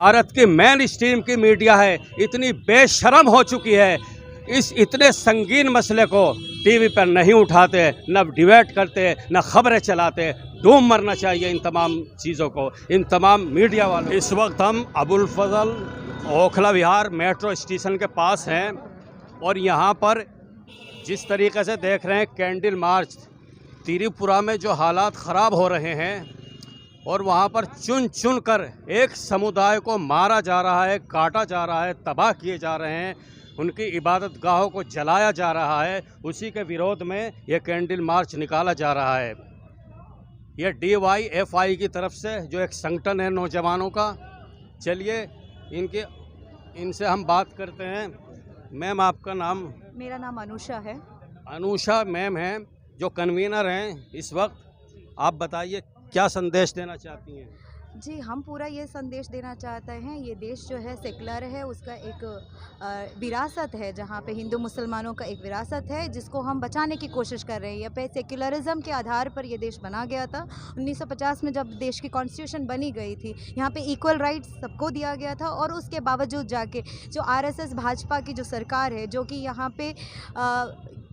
भारत की main stream की media है इतनी बेशर्म हो चुकी है, इस इतने संगीन मसले को टीवी पर नहीं उठाते, न डिबेट करते, न खबरें चलाते। डूब मरना चाहिए इन तमाम चीज़ों को, इन तमाम मीडिया वालों। इस वक्त हम अबुल फजल ओखला विहार मेट्रो स्टेशन के पास हैं और यहाँ पर जिस तरीके से देख रहे हैं कैंडल मार्च, त्रिपुरा में जो हालात ख़राब हो रहे हैं और वहाँ पर चुन चुन कर एक समुदाय को मारा जा रहा है, काटा जा रहा है, तबाह किए जा रहे हैं, उनकी इबादत गाहों को जलाया जा रहा है, उसी के विरोध में ये कैंडल मार्च निकाला जा रहा है। ये DYFI की तरफ से जो एक संगठन है नौजवानों का। चलिए इनसे हम बात करते हैं। मैम, आपका नाम? मेरा नाम अनुषा है। अनुषा मैम हैं जो कन्वीनर हैं इस वक्त। आप बताइए क्या संदेश देना चाहती हैं? जी, हम पूरा ये संदेश देना चाहते हैं, ये देश जो है सेकुलर है, उसका एक विरासत है, जहाँ पे हिंदू मुसलमानों का एक विरासत है जिसको हम बचाने की कोशिश कर रहे हैं। यहाँ पे सेकुलरिज्म के आधार पर ये देश बना गया था। 1950 में जब देश की कॉन्स्टिट्यूशन बनी गई थी, यहाँ पे इक्वल राइट्स सबको दिया गया था और उसके बावजूद जाके जो RSS भाजपा की जो सरकार है, जो कि यहाँ पे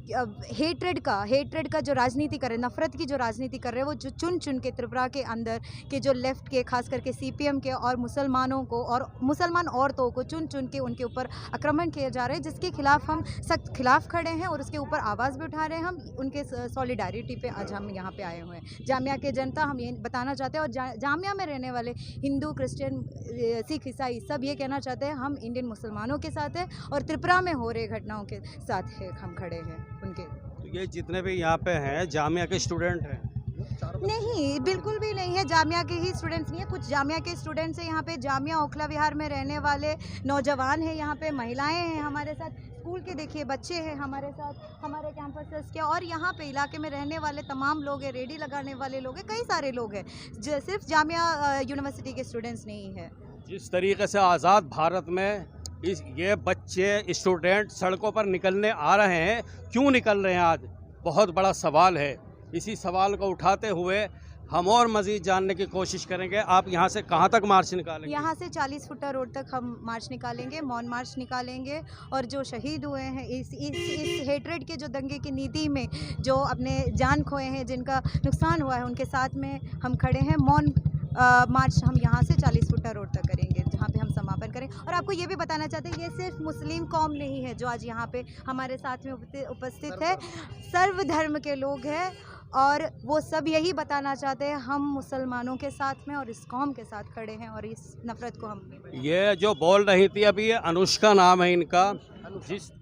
हेट्रेड का जो राजनीति कर रहे, नफ़रत की जो राजनीति कर रहे हैं, वो जो चुन चुन के त्रिपुरा के अंदर के जो लेफ़्ट के, खास करके CPM के और मुसलमानों को और मुसलमान औरतों को चुन चुन के उनके ऊपर आक्रमण किए जा रहे हैं, जिसके खिलाफ हम सख्त खिलाफ खड़े हैं और उसके ऊपर आवाज़ भी उठा रहे हैं। हम उनके सॉलिडारिटी पे आज हम यहाँ पे आए हुए हैं। जामिया के जनता हम ये बताना चाहते हैं और जामिया में रहने वाले हिंदू, क्रिश्चियन, सिख, ईसाई सब ये कहना चाहते हैं, हम इंडियन मुसलमानों के साथ हैं और त्रिपुरा में हो रहे घटनाओं के साथ है, हम खड़े हैं उनके। तो ये जितने भी यहाँ पे हैं जामिया के स्टूडेंट हैं? नहीं, बिल्कुल भी नहीं है, जामिया के ही स्टूडेंट्स नहीं है। कुछ जामिया के स्टूडेंट्स हैं यहाँ पे, जामिया ओखला विहार में रहने वाले नौजवान हैं, यहाँ पे महिलाएं हैं हमारे साथ, स्कूल के देखिए बच्चे हैं हमारे साथ, हमारे कैंपसेस के, और यहाँ पे इलाके में रहने वाले तमाम लोग हैं, रेडी लगाने वाले लोग हैं, कई सारे लोग हैं, सिर्फ जामिया यूनिवर्सिटी के स्टूडेंट्स नहीं है। जिस तरीके से आज़ाद भारत में ये बच्चे, स्टूडेंट सड़कों पर निकलने आ रहे हैं, क्यों निकल रहे हैं आज बहुत बड़ा सवाल है। इसी सवाल को उठाते हुए हम और मज़ीद जानने की कोशिश करेंगे। आप यहाँ से कहाँ तक मार्च निकालेंगे? यहाँ से 40 फुटा रोड तक हम मार्च निकालेंगे, मौन मार्च निकालेंगे और जो शहीद हुए हैं इस हेट्रेड के जो दंगे की नीति में जो अपने जान खोए हैं, जिनका नुकसान हुआ है, उनके साथ में हम खड़े हैं। मौन मार्च हम यहाँ से 40 फुटा रोड तक करेंगे, जहाँ पे हम समापन करें। और आपको ये भी बताना चाहते हैं, ये सिर्फ मुस्लिम कौम नहीं है जो आज यहाँ पे हमारे साथ में उपस्थित है, सर्वधर्म के लोग हैं और वो सब यही बताना चाहते हैं, हम मुसलमानों के साथ में और इस कौम के साथ खड़े हैं और इस नफ़रत को हम। ये जो बोल रही थी अभी, ये अनुष्का नाम है इनका,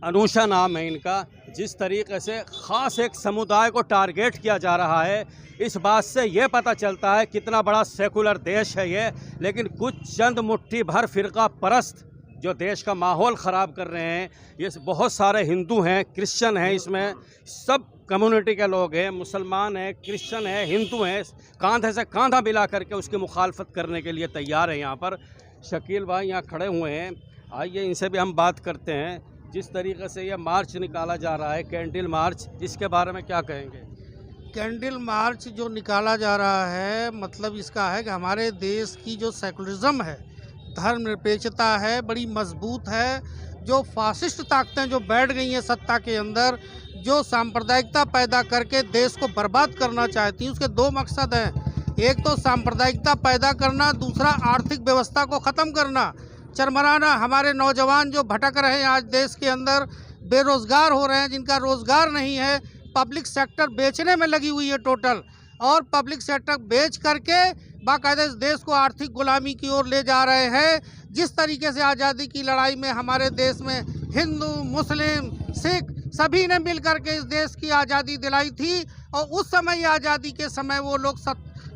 अनुषा नाम है इनका। जिस तरीके से ख़ास एक समुदाय को टारगेट किया जा रहा है, इस बात से ये पता चलता है कितना बड़ा सेकुलर देश है ये। लेकिन कुछ चंद मुट्ठी भर फ़िरका परस्त जो देश का माहौल ख़राब कर रहे हैं, ये बहुत सारे हिंदू हैं, क्रिश्चियन हैं, इसमें सब कम्युनिटी के लोग हैं, मुसलमान हैं, क्रिश्चियन हैं, हिंदू हैं, कांधे से कांधा मिला करके उसकी मुखालफत करने के लिए तैयार हैं। यहाँ पर शकील भाई यहाँ खड़े हुए हैं, आइए इनसे भी हम बात करते हैं। जिस तरीके से ये मार्च निकाला जा रहा है, कैंडल मार्च, इसके बारे में क्या कहेंगे? कैंडल मार्च जो निकाला जा रहा है, मतलब इसका है कि हमारे देश की जो सेकुलरिज्म है, धर्मनिरपेक्षता है, बड़ी मजबूत है। जो फासिस्ट ताकतें जो बैठ गई हैं सत्ता के अंदर, जो सांप्रदायिकता पैदा करके देश को बर्बाद करना चाहती हैं, उसके दो मकसद हैं। एक तो सांप्रदायिकता पैदा करना, दूसरा आर्थिक व्यवस्था को ख़त्म करना, चरमराना। हमारे नौजवान जो भटक रहे हैं आज देश के अंदर, बेरोज़गार हो रहे हैं, जिनका रोज़गार नहीं है, पब्लिक सेक्टर बेचने में लगी हुई है टोटल, और पब्लिक सेक्टर बेच करके बाकायदा इस देश को आर्थिक गुलामी की ओर ले जा रहे हैं। जिस तरीके से आज़ादी की लड़ाई में हमारे देश में हिंदू, मुस्लिम, सिख सभी ने मिल करके इस देश की आज़ादी दिलाई थी, और उस समय आज़ादी के समय वो लोग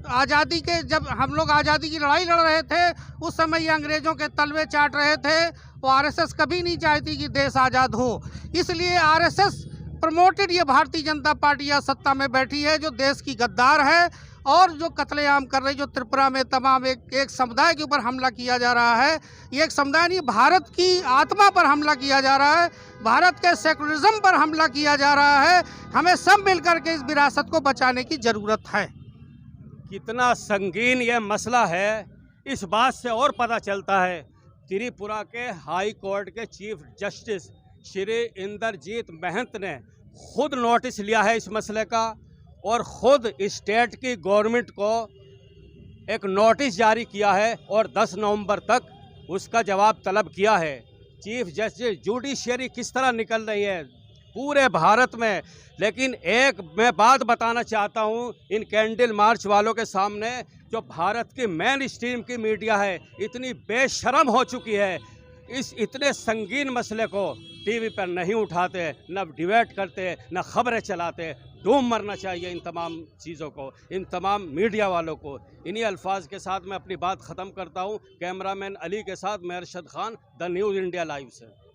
आज़ादी के जब हम लोग आज़ादी की लड़ाई लड़ रहे थे, उस समय ये अंग्रेज़ों के तलवे चाट रहे थे। वो RSS कभी नहीं चाहती कि देश आज़ाद हो, इसलिए RSS प्रमोटेड ये भारतीय जनता पार्टी या सत्ता में बैठी है, जो देश की गद्दार है और जो कत्लेआम कर रही, जो त्रिपुरा में तमाम एक समुदाय के ऊपर हमला किया जा रहा है। ये एक समुदाय नहीं, भारत की आत्मा पर हमला किया जा रहा है, भारत के सेकुलरिज्म पर हमला किया जा रहा है। हमें सब मिलकर के इस विरासत को बचाने की ज़रूरत है। कितना संगीन ये मसला है इस बात से और पता चलता है त्रिपुरा के हाई कोर्ट के चीफ जस्टिस श्री इंद्रजीत महंत ने खुद नोटिस लिया है इस मसले का और ख़ुद स्टेट की गवर्नमेंट को एक नोटिस जारी किया है और 10 नवंबर तक उसका जवाब तलब किया है। चीफ जस्टिस जुडिशरी किस तरह निकल रही है पूरे भारत में। लेकिन एक मैं बात बताना चाहता हूं इन कैंडल मार्च वालों के सामने, जो भारत की मेन स्ट्रीम की मीडिया है इतनी बेशर्म हो चुकी है, इस इतने संगीन मसले को टीवी पर नहीं उठाते, न डिबेट करते, न खबरें चलाते। डूब मरना चाहिए इन तमाम चीज़ों को, इन तमाम मीडिया वालों को। इन्हीं अल्फाज के साथ मैं अपनी बात ख़त्म करता हूँ। कैमरामैन अली के साथ मैं Arshad Khan, the news India live से।